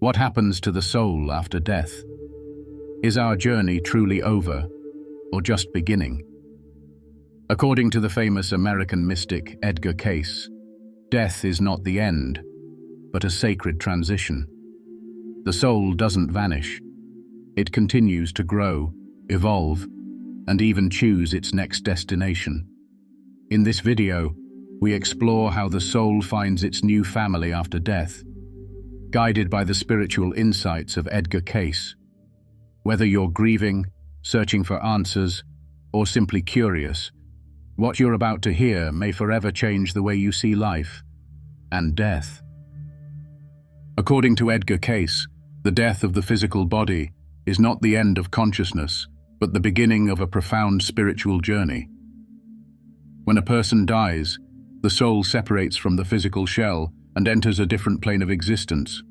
What happens to the soul after death? Is our journey truly over, or just beginning? According to the famous American mystic Edgar Cayce, death is not the end, but a sacred transition. The soul doesn't vanish. It continues to grow, evolve, and even choose its next destination. In this video, we explore how the soul finds its new family after death, guided by the spiritual insights of Edgar Cayce. Whether you're grieving, searching for answers, or simply curious, what you're about to hear may forever change the way you see life and death. According to Edgar Cayce, the death of the physical body is not the end of consciousness, but the beginning of a profound spiritual journey. When a person dies, the soul separates from the physical shell and enters a different plane of existence,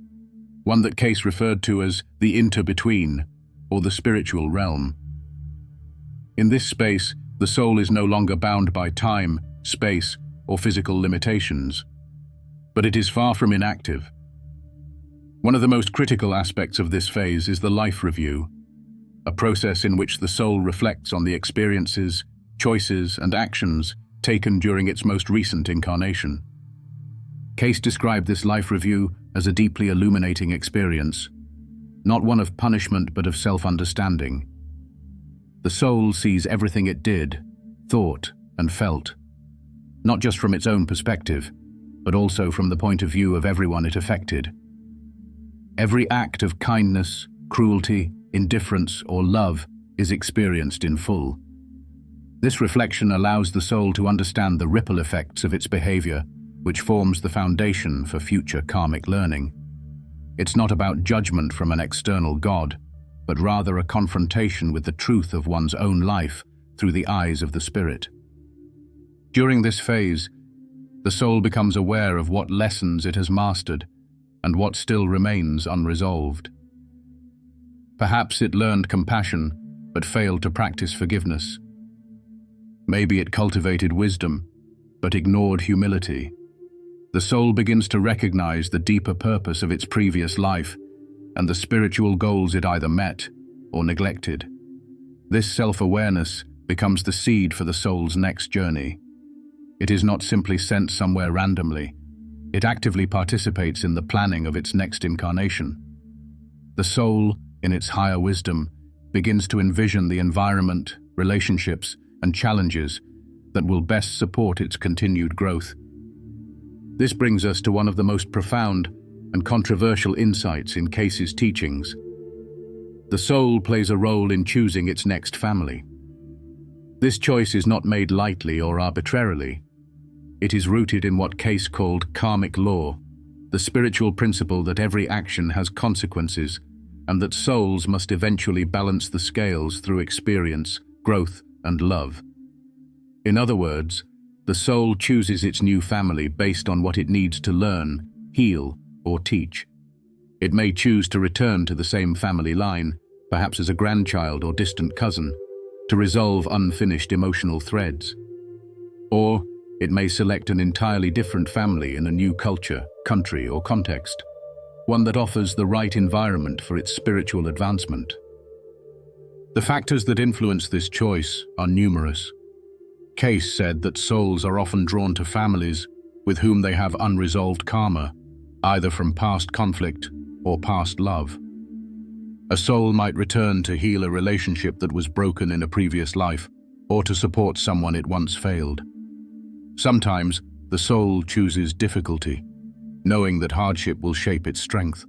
one that Cayce referred to as the inter-between, or the spiritual realm. In this space, the soul is no longer bound by time, space, or physical limitations, but it is far from inactive. One of the most critical aspects of this phase is the life review, a process in which the soul reflects on the experiences, choices, and actions taken during its most recent incarnation. Cayce described this life review as a deeply illuminating experience, not one of punishment but of self-understanding. The soul sees everything it did, thought, and felt, not just from its own perspective, but also from the point of view of everyone it affected. Every act of kindness, cruelty, indifference, or love is experienced in full. This reflection allows the soul to understand the ripple effects of its behavior, which forms the foundation for future karmic learning. It's not about judgment from an external God, but rather a confrontation with the truth of one's own life through the eyes of the spirit. During this phase, the soul becomes aware of what lessons it has mastered and what still remains unresolved. Perhaps it learned compassion, but failed to practice forgiveness. Maybe it cultivated wisdom, but ignored humility. The soul begins to recognize the deeper purpose of its previous life and the spiritual goals it either met or neglected. This self-awareness becomes the seed for the soul's next journey. It is not simply sent somewhere randomly. It actively participates in the planning of its next incarnation. The soul, in its higher wisdom, begins to envision the environment, relationships, and challenges that will best support its continued growth. This brings us to one of the most profound and controversial insights in Cayce's teachings. The soul plays a role in choosing its next family. This choice is not made lightly or arbitrarily. It is rooted in what Cayce called karmic law, the spiritual principle that every action has consequences and that souls must eventually balance the scales through experience, growth, and love. In other words, the soul chooses its new family based on what it needs to learn, heal, or teach. It may choose to return to the same family line, perhaps as a grandchild or distant cousin, to resolve unfinished emotional threads. Or it may select an entirely different family in a new culture, country, or context, one that offers the right environment for its spiritual advancement. The factors that influence this choice are numerous. Cayce said that souls are often drawn to families with whom they have unresolved karma, either from past conflict or past love. A soul might return to heal a relationship that was broken in a previous life, or to support someone it once failed. Sometimes, the soul chooses difficulty, knowing that hardship will shape its strength.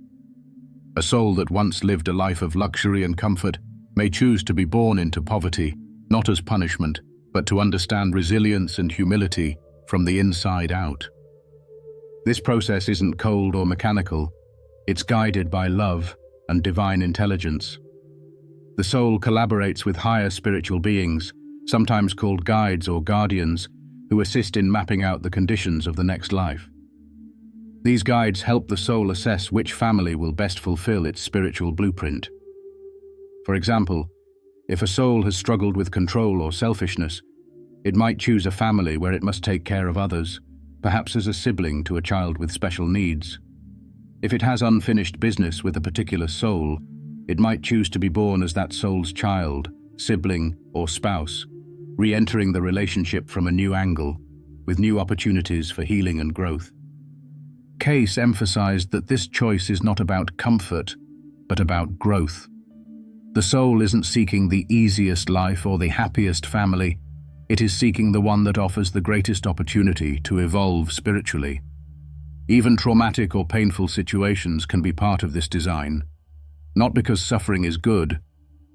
A soul that once lived a life of luxury and comfort may choose to be born into poverty, not as punishment, but to understand resilience and humility from the inside out. This process isn't cold or mechanical. It's guided by love and divine intelligence. The soul collaborates with higher spiritual beings, sometimes called guides or guardians, who assist in mapping out the conditions of the next life. These guides help the soul assess which family will best fulfill its spiritual blueprint. For example, if a soul has struggled with control or selfishness, it might choose a family where it must take care of others, perhaps as a sibling to a child with special needs. If it has unfinished business with a particular soul, it might choose to be born as that soul's child, sibling, or spouse, re-entering the relationship from a new angle, with new opportunities for healing and growth. Cayce emphasized that this choice is not about comfort, but about growth. The soul isn't seeking the easiest life or the happiest family. It is seeking the one that offers the greatest opportunity to evolve spiritually. Even traumatic or painful situations can be part of this design, not because suffering is good,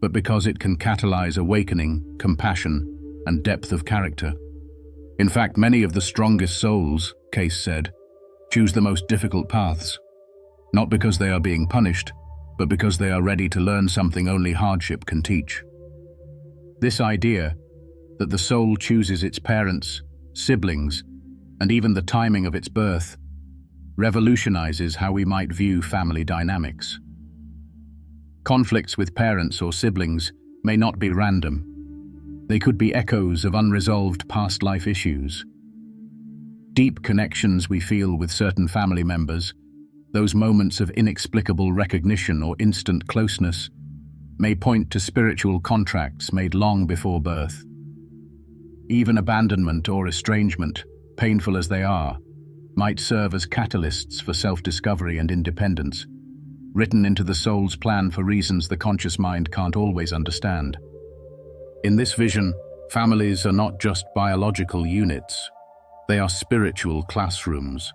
but because it can catalyze awakening, compassion, and depth of character. In fact, many of the strongest souls, Cayce said, choose the most difficult paths, not because they are being punished, but because they are ready to learn something only hardship can teach. This idea that the soul chooses its parents, siblings, and even the timing of its birth revolutionizes how we might view family dynamics. Conflicts with parents or siblings may not be random. They could be echoes of unresolved past life issues. Deep connections we feel with certain family members, those moments of inexplicable recognition or instant closeness, may point to spiritual contracts made long before birth. Even abandonment or estrangement, painful as they are, might serve as catalysts for self-discovery and independence, written into the soul's plan for reasons the conscious mind can't always understand. In this vision, families are not just biological units. They are spiritual classrooms.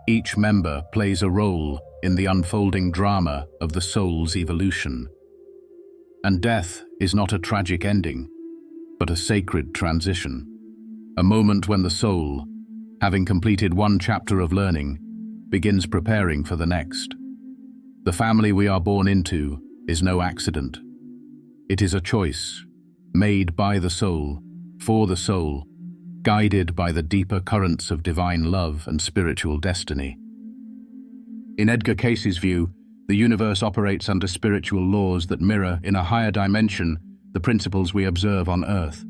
Each member plays a role in the unfolding drama of the soul's evolution. And death is not a tragic ending, but a sacred transition, a moment when the soul, having completed one chapter of learning, begins preparing for the next. The family we are born into is no accident. It is a choice, made by the soul, for the soul, guided by the deeper currents of divine love and spiritual destiny. In Edgar Cayce's view, the universe operates under spiritual laws that mirror, in a higher dimension, the principles we observe on Earth.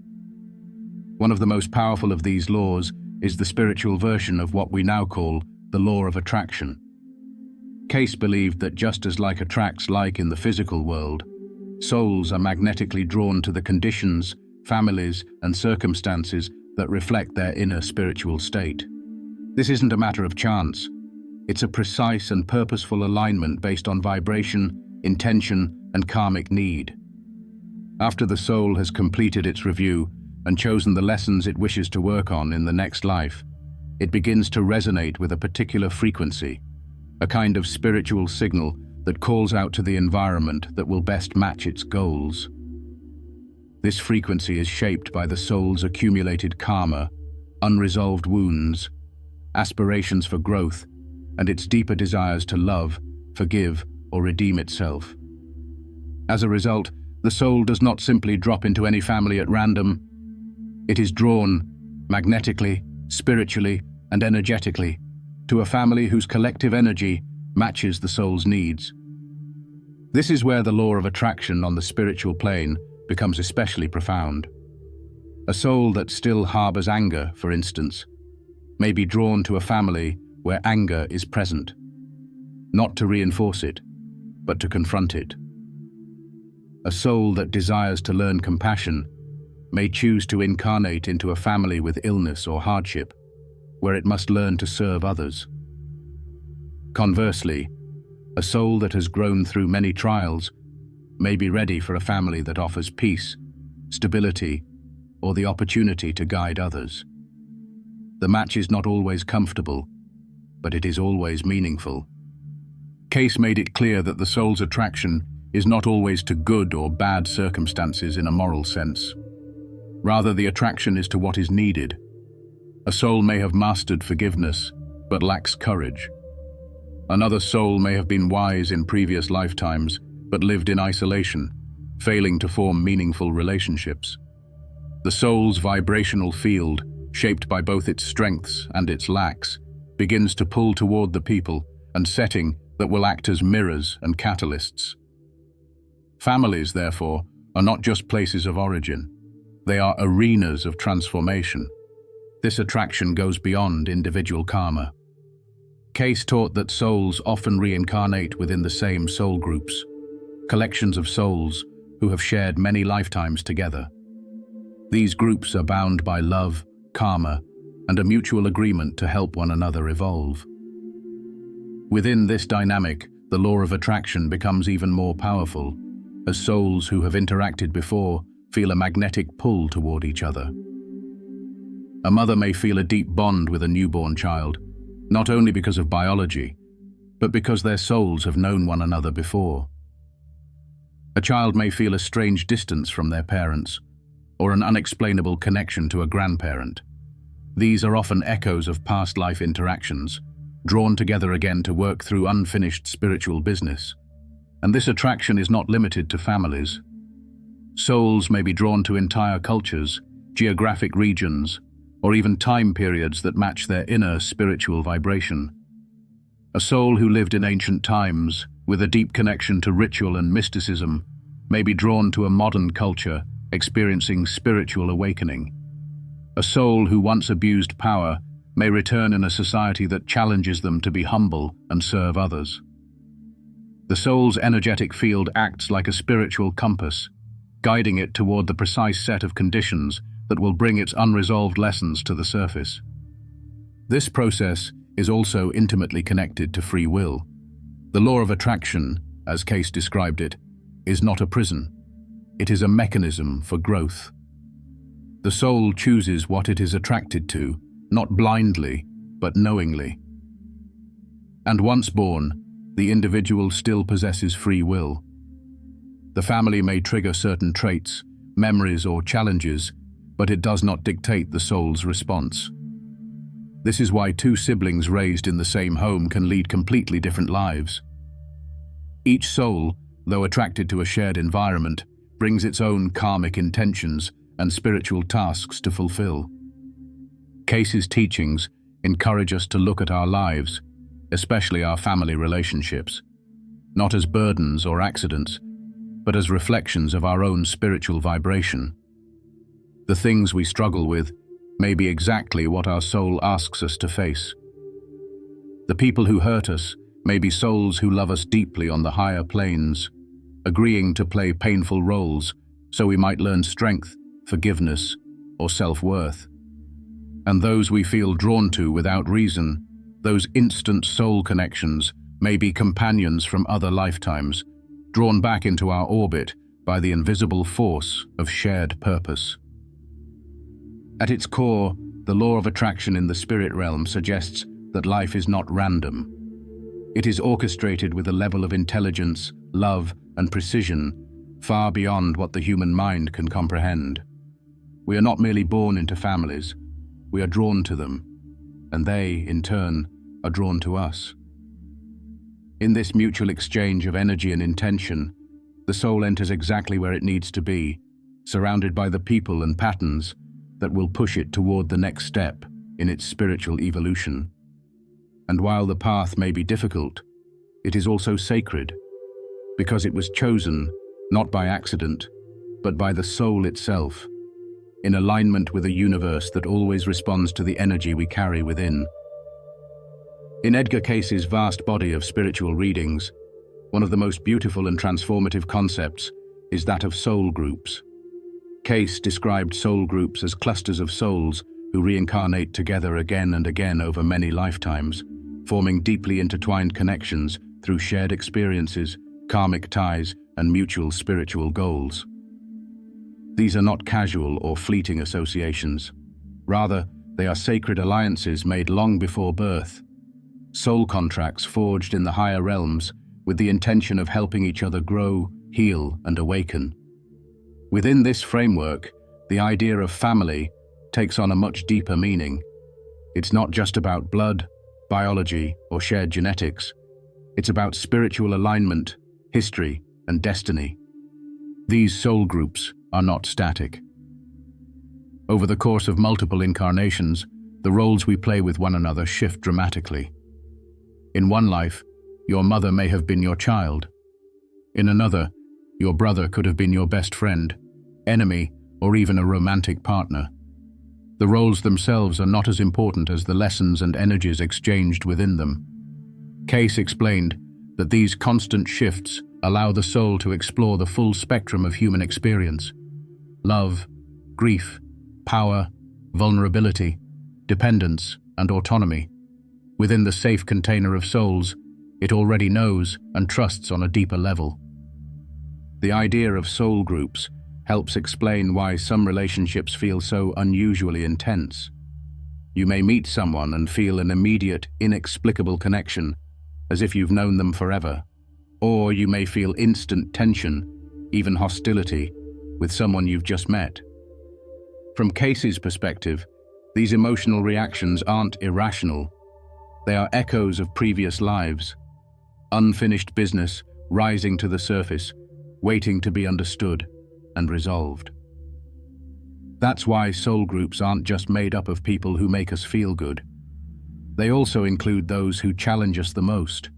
One of the most powerful of these laws is the spiritual version of what we now call the law of attraction. Cayce believed that just as like attracts like in the physical world, souls are magnetically drawn to the conditions, families, and circumstances that reflect their inner spiritual state. This isn't a matter of chance. It's a precise and purposeful alignment based on vibration, intention, and karmic need. After the soul has completed its review and chosen the lessons it wishes to work on in the next life, it begins to resonate with a particular frequency, a kind of spiritual signal that calls out to the environment that will best match its goals. This frequency is shaped by the soul's accumulated karma, unresolved wounds, aspirations for growth, and its deeper desires to love, forgive, or redeem itself. As a result, the soul does not simply drop into any family at random. It is drawn, magnetically, spiritually, and energetically, to a family whose collective energy matches the soul's needs. This is where the law of attraction on the spiritual plane becomes especially profound. A soul that still harbors anger, for instance, may be drawn to a family where anger is present, not to reinforce it, but to confront it. A soul that desires to learn compassion may choose to incarnate into a family with illness or hardship, where it must learn to serve others. Conversely, a soul that has grown through many trials may be ready for a family that offers peace, stability, or the opportunity to guide others. The match is not always comfortable, but it is always meaningful. Cayce made it clear that the soul's attraction is not always to good or bad circumstances in a moral sense. Rather, the attraction is to what is needed. A soul may have mastered forgiveness, but lacks courage. Another soul may have been wise in previous lifetimes, but lived in isolation, failing to form meaningful relationships. The soul's vibrational field, shaped by both its strengths and its lacks, begins to pull toward the people and setting that will act as mirrors and catalysts. Families, therefore, are not just places of origin. They are arenas of transformation. This attraction goes beyond individual karma. Cayce taught that souls often reincarnate within the same soul groups, collections of souls who have shared many lifetimes together. These groups are bound by love, karma, and a mutual agreement to help one another evolve. Within this dynamic, the law of attraction becomes even more powerful, as souls who have interacted before feel a magnetic pull toward each other. A mother may feel a deep bond with a newborn child, not only because of biology, but because their souls have known one another before. A child may feel a strange distance from their parents, or an unexplainable connection to a grandparent. These are often echoes of past life interactions, drawn together again to work through unfinished spiritual business. And this attraction is not limited to families. Souls may be drawn to entire cultures, geographic regions, or even time periods that match their inner spiritual vibration. A soul who lived in ancient times, with a deep connection to ritual and mysticism, may be drawn to a modern culture, experiencing spiritual awakening. A soul who once abused power may return in a society that challenges them to be humble and serve others. The soul's energetic field acts like a spiritual compass, guiding it toward the precise set of conditions that will bring its unresolved lessons to the surface. This process is also intimately connected to free will. The law of attraction, as Cayce described it, is not a prison. It is a mechanism for growth. The soul chooses what it is attracted to, not blindly, but knowingly. And once born, the individual still possesses free will. The family may trigger certain traits, memories, or challenges, but it does not dictate the soul's response. This is why two siblings raised in the same home can lead completely different lives. Each soul, though attracted to a shared environment, brings its own karmic intentions and spiritual tasks to fulfill. Cayce's teachings encourage us to look at our lives, especially our family relationships, not as burdens or accidents, but as reflections of our own spiritual vibration. The things we struggle with may be exactly what our soul asks us to face. The people who hurt us may be souls who love us deeply on the higher planes, agreeing to play painful roles so we might learn strength, forgiveness, or self-worth. And those we feel drawn to without reason, those instant soul connections, may be companions from other lifetimes, drawn back into our orbit by the invisible force of shared purpose. At its core, the law of attraction in the spirit realm suggests that life is not random. It is orchestrated with a level of intelligence, love, and precision far beyond what the human mind can comprehend. We are not merely born into families, we are drawn to them, and they, in turn, are drawn to us. In this mutual exchange of energy and intention, the soul enters exactly where it needs to be, surrounded by the people and patterns that will push it toward the next step in its spiritual evolution. And while the path may be difficult, it is also sacred, because it was chosen not by accident, but by the soul itself, in alignment with a universe that always responds to the energy we carry within. In Edgar Cayce's vast body of spiritual readings, one of the most beautiful and transformative concepts is that of soul groups. Cayce described soul groups as clusters of souls who reincarnate together again and again over many lifetimes, forming deeply intertwined connections through shared experiences, karmic ties, and mutual spiritual goals. These are not casual or fleeting associations. Rather, they are sacred alliances made long before birth, soul contracts forged in the higher realms with the intention of helping each other grow, heal, and awaken. Within this framework, the idea of family takes on a much deeper meaning. It's not just about blood, biology, or shared genetics. It's about spiritual alignment, history, and destiny. These soul groups are not static. Over the course of multiple incarnations, the roles we play with one another shift dramatically. In one life, your mother may have been your child. In another, your brother could have been your best friend, enemy, or even a romantic partner. The roles themselves are not as important as the lessons and energies exchanged within them. Cayce explained that these constant shifts allow the soul to explore the full spectrum of human experience: love, grief, power, vulnerability, dependence, and autonomy. Within the safe container of souls, it already knows and trusts on a deeper level. The idea of soul groups helps explain why some relationships feel so unusually intense. You may meet someone and feel an immediate, inexplicable connection, as if you've known them forever. Or you may feel instant tension, even hostility, with someone you've just met. From Cayce's perspective, these emotional reactions aren't irrational. They are echoes of previous lives, unfinished business rising to the surface, waiting to be understood and resolved. That's why soul groups aren't just made up of people who make us feel good. They also include those who challenge us the most.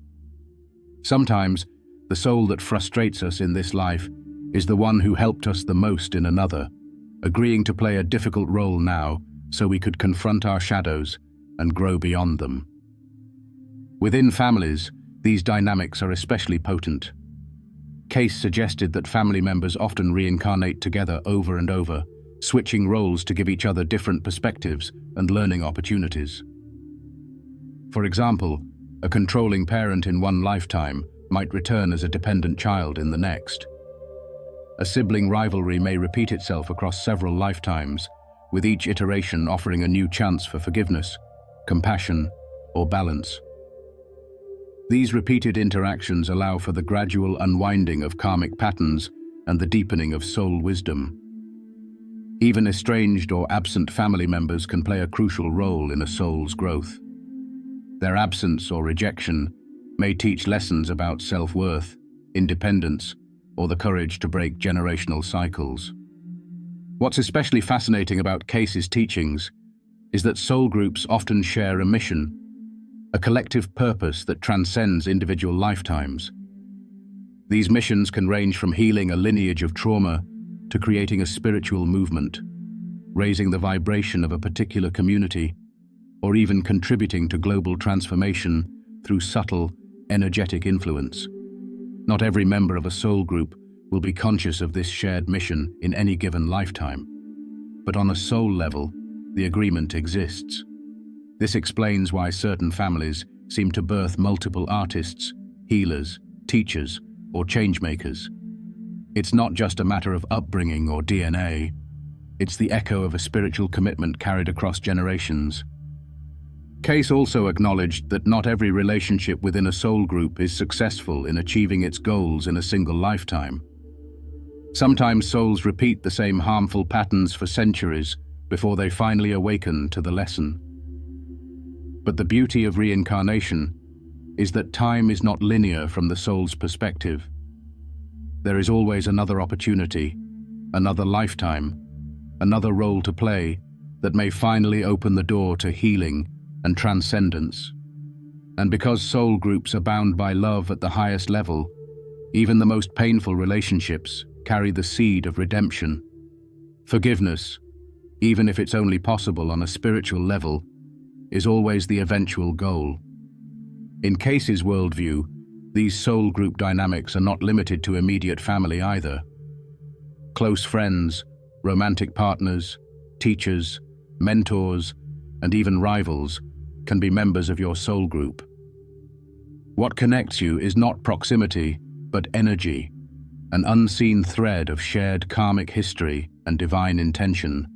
Sometimes, the soul that frustrates us in this life is the one who helped us the most in another, agreeing to play a difficult role now so we could confront our shadows and grow beyond them. Within families, these dynamics are especially potent. Cayce suggested that family members often reincarnate together over and over, switching roles to give each other different perspectives and learning opportunities. For example, a controlling parent in one lifetime might return as a dependent child in the next. A sibling rivalry may repeat itself across several lifetimes, with each iteration offering a new chance for forgiveness, compassion, or balance. These repeated interactions allow for the gradual unwinding of karmic patterns and the deepening of soul wisdom. Even estranged or absent family members can play a crucial role in a soul's growth. Their absence or rejection may teach lessons about self-worth, independence, or the courage to break generational cycles. What's especially fascinating about Cayce's teachings is that soul groups often share a mission, a collective purpose that transcends individual lifetimes. These missions can range from healing a lineage of trauma to creating a spiritual movement, raising the vibration of a particular community, or even contributing to global transformation through subtle, energetic influence. Not every member of a soul group will be conscious of this shared mission in any given lifetime, but on a soul level, the agreement exists. This explains why certain families seem to birth multiple artists, healers, teachers, or changemakers. It's not just a matter of upbringing or DNA. It's the echo of a spiritual commitment carried across generations. Cayce also acknowledged that not every relationship within a soul group is successful in achieving its goals in a single lifetime. Sometimes souls repeat the same harmful patterns for centuries before they finally awaken to the lesson. But the beauty of reincarnation is that time is not linear from the soul's perspective. There is always another opportunity, another lifetime, another role to play that may finally open the door to healing and transcendence. And because soul groups are bound by love at the highest level, even the most painful relationships carry the seed of redemption. Forgiveness, even if it's only possible on a spiritual level, is always the eventual goal. In Cayce's worldview, these soul group dynamics are not limited to immediate family either. Close friends, romantic partners, teachers, mentors, and even rivals can be members of your soul group. What connects you is not proximity, but energy, an unseen thread of shared karmic history and divine intention.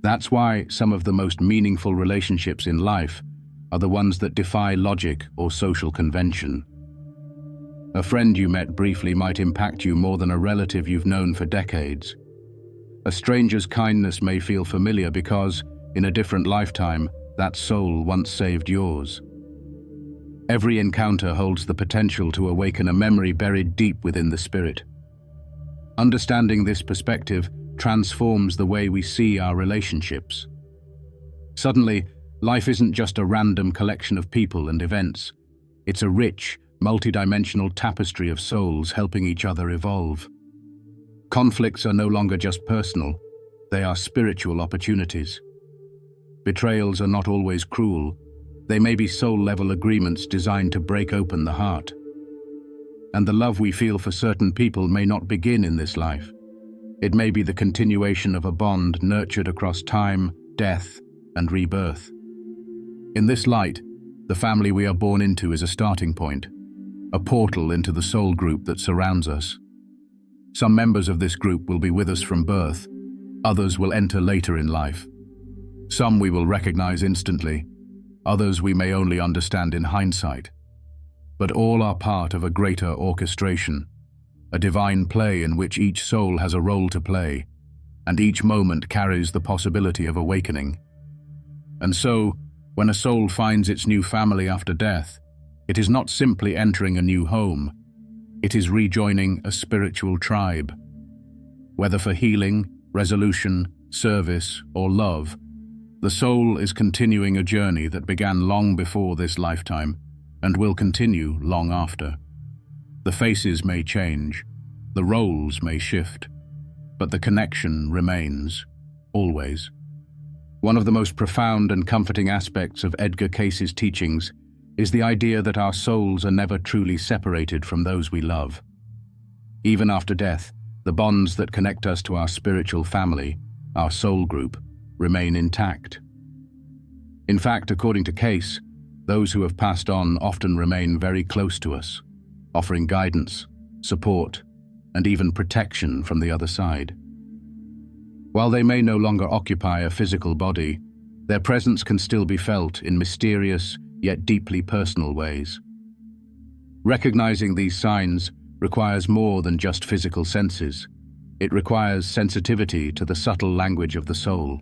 That's why some of the most meaningful relationships in life are the ones that defy logic or social convention. A friend you met briefly might impact you more than a relative you've known for decades. A stranger's kindness may feel familiar because, in a different lifetime, that soul once saved yours. Every encounter holds the potential to awaken a memory buried deep within the spirit. Understanding this perspective transforms the way we see our relationships. Suddenly, life isn't just a random collection of people and events. It's a rich, multidimensional tapestry of souls helping each other evolve. Conflicts are no longer just personal, they are spiritual opportunities. Betrayals are not always cruel, They may be soul-level agreements designed to break open the heart. And the love we feel for certain people may not begin in this life. It may be the continuation of a bond nurtured across time, death, and rebirth. In this light, the family we are born into is a starting point, a portal into the soul group that surrounds us. Some members of this group will be with us from birth, others will enter later in life. Some we will recognize instantly, others we may only understand in hindsight. But all are part of a greater orchestration, a divine play in which each soul has a role to play, and each moment carries the possibility of awakening. And so, when a soul finds its new family after death, it is not simply entering a new home, it is rejoining a spiritual tribe. Whether for healing, resolution, service, or love, the soul is continuing a journey that began long before this lifetime and will continue long after. The faces may change, the roles may shift, but the connection remains, always. One of the most profound and comforting aspects of Edgar Cayce's teachings is the idea that our souls are never truly separated from those we love. Even after death, the bonds that connect us to our spiritual family, our soul group, remain intact. In fact, according to Cayce, those who have passed on often remain very close to us, offering guidance, support, and even protection from the other side. While they may no longer occupy a physical body, their presence can still be felt in mysterious yet deeply personal ways. Recognizing these signs requires more than just physical senses. It requires sensitivity to the subtle language of the soul.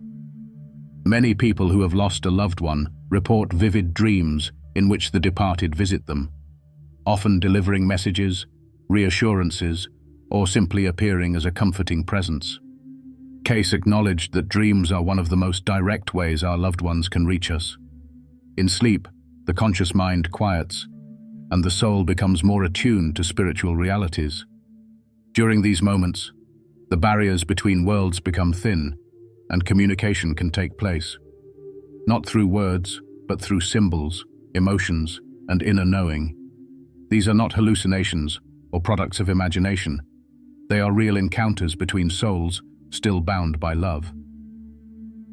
Many people who have lost a loved one report vivid dreams in which the departed visit them, often delivering messages, reassurances, or simply appearing as a comforting presence. Cayce acknowledged that dreams are one of the most direct ways our loved ones can reach us. In sleep, the conscious mind quiets, and the soul becomes more attuned to spiritual realities. During these moments, the barriers between worlds become thin, and communication can take place. Not through words, but through symbols, emotions, and inner knowing. These are not hallucinations or products of imagination. They are real encounters between souls still bound by love.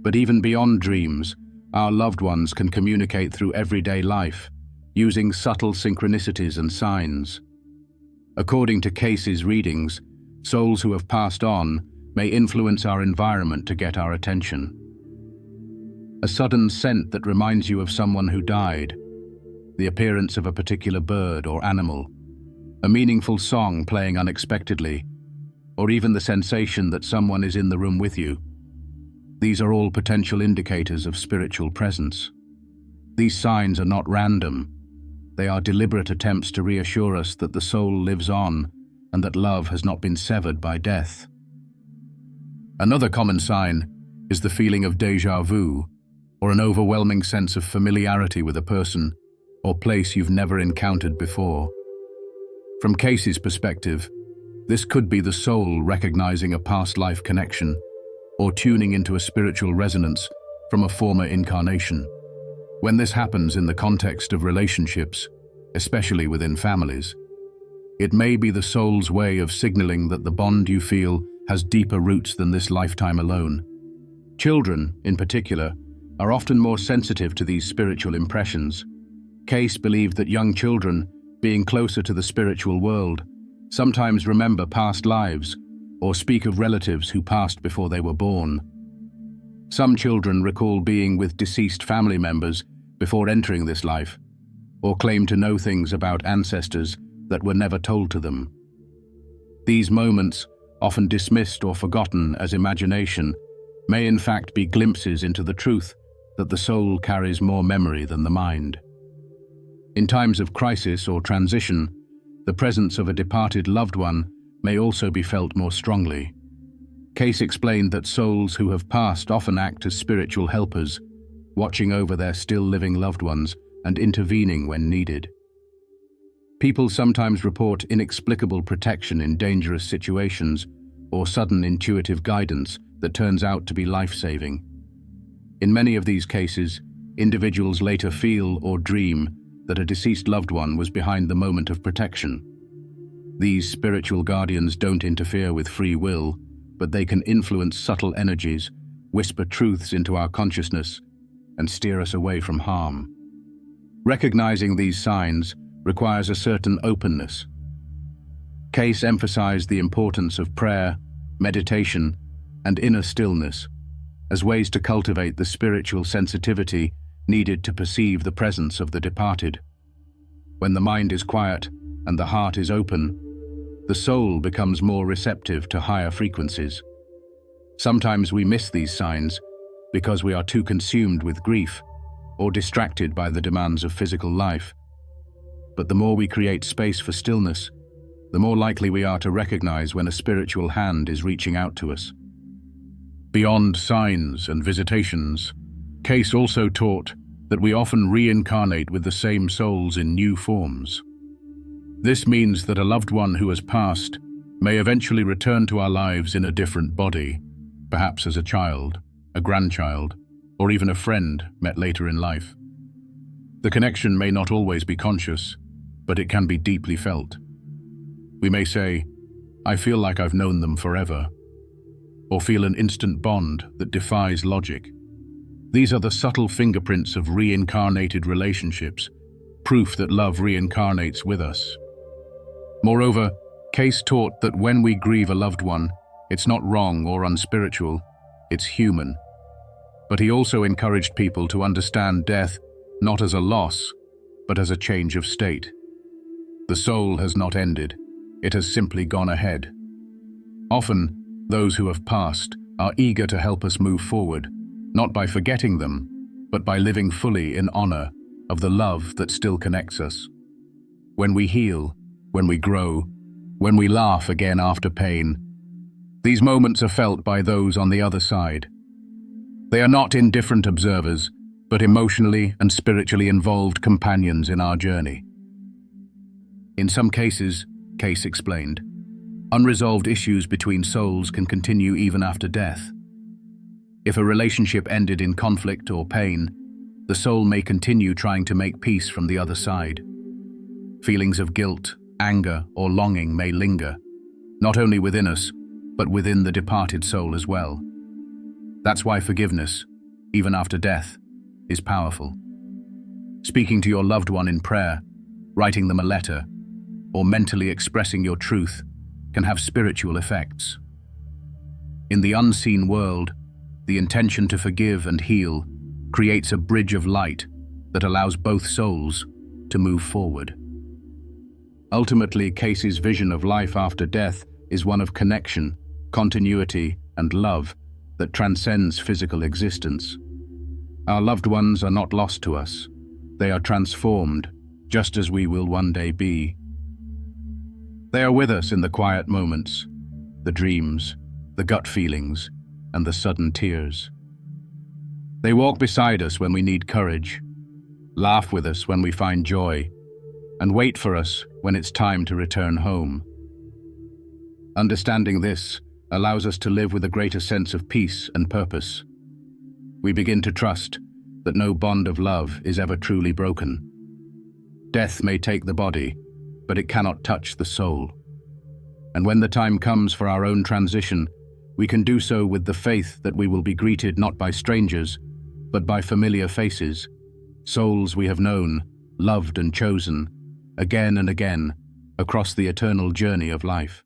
But even beyond dreams, our loved ones can communicate through everyday life, using subtle synchronicities and signs. According to Cayce's readings, souls who have passed on may influence our environment to get our attention. A sudden scent that reminds you of someone who died, the appearance of a particular bird or animal, a meaningful song playing unexpectedly, or even the sensation that someone is in the room with you. These are all potential indicators of spiritual presence. These signs are not random. They are deliberate attempts to reassure us that the soul lives on and that love has not been severed by death. Another common sign is the feeling of déjà vu, or an overwhelming sense of familiarity with a person or place you've never encountered before. From Cayce's perspective, this could be the soul recognizing a past life connection or tuning into a spiritual resonance from a former incarnation. When this happens in the context of relationships, especially within families, it may be the soul's way of signaling that the bond you feel has deeper roots than this lifetime alone. Children, in particular, are often more sensitive to these spiritual impressions. Cayce believed that young children, being closer to the spiritual world, sometimes remember past lives or speak of relatives who passed before they were born. Some children recall being with deceased family members before entering this life, or claim to know things about ancestors that were never told to them. These moments, often dismissed or forgotten as imagination, may in fact be glimpses into the truth that the soul carries more memory than the mind. In times of crisis or transition, the presence of a departed loved one may also be felt more strongly. Cayce explained that souls who have passed often act as spiritual helpers, watching over their still living loved ones and intervening when needed. People sometimes report inexplicable protection in dangerous situations or sudden intuitive guidance that turns out to be life-saving. In many of these cases, individuals later feel or dream that a deceased loved one was behind the moment of protection. These spiritual guardians don't interfere with free will, but they can influence subtle energies, whisper truths into our consciousness, and steer us away from harm. Recognizing these signs requires a certain openness. Cayce emphasized the importance of prayer, meditation, and inner stillness as ways to cultivate the spiritual sensitivity needed to perceive the presence of the departed. When the mind is quiet and the heart is open, the soul becomes more receptive to higher frequencies. Sometimes we miss these signs because we are too consumed with grief or distracted by the demands of physical life. But the more we create space for stillness, the more likely we are to recognize when a spiritual hand is reaching out to us. Beyond signs and visitations, Cayce also taught that we often reincarnate with the same souls in new forms. This means that a loved one who has passed may eventually return to our lives in a different body, perhaps as a child, a grandchild, or even a friend met later in life. The connection may not always be conscious, but it can be deeply felt. We may say, "I feel like I've known them forever," or feel an instant bond that defies logic. These are the subtle fingerprints of reincarnated relationships, proof that love reincarnates with us. Moreover, Cayce taught that when we grieve a loved one, it's not wrong or unspiritual, it's human. But he also encouraged people to understand death not as a loss, but as a change of state. The soul has not ended, it has simply gone ahead. Often, those who have passed are eager to help us move forward, not by forgetting them, but by living fully in honor of the love that still connects us. When we heal, when we grow, when we laugh again after pain, these moments are felt by those on the other side. They are not indifferent observers, but emotionally and spiritually involved companions in our journey. In some cases, Cayce explained, unresolved issues between souls can continue even after death. If a relationship ended in conflict or pain, the soul may continue trying to make peace from the other side. Feelings of guilt, anger, or longing may linger, not only within us, but within the departed soul as well. That's why forgiveness, even after death, is powerful. Speaking to your loved one in prayer, writing them a letter, or mentally expressing your truth can have spiritual effects. In the unseen world, the intention to forgive and heal creates a bridge of light that allows both souls to move forward. Ultimately, Cayce's vision of life after death is one of connection, continuity, and love that transcends physical existence. Our loved ones are not lost to us. They are transformed, just as we will one day be. They are with us in the quiet moments, the dreams, the gut feelings, and the sudden tears. They walk beside us when we need courage, laugh with us when we find joy, and wait for us when it's time to return home. Understanding this allows us to live with a greater sense of peace and purpose. We begin to trust that no bond of love is ever truly broken. Death may take the body, but it cannot touch the soul. And when the time comes for our own transition, we can do so with the faith that we will be greeted not by strangers, but by familiar faces, souls we have known, loved and chosen, again and again, across the eternal journey of life.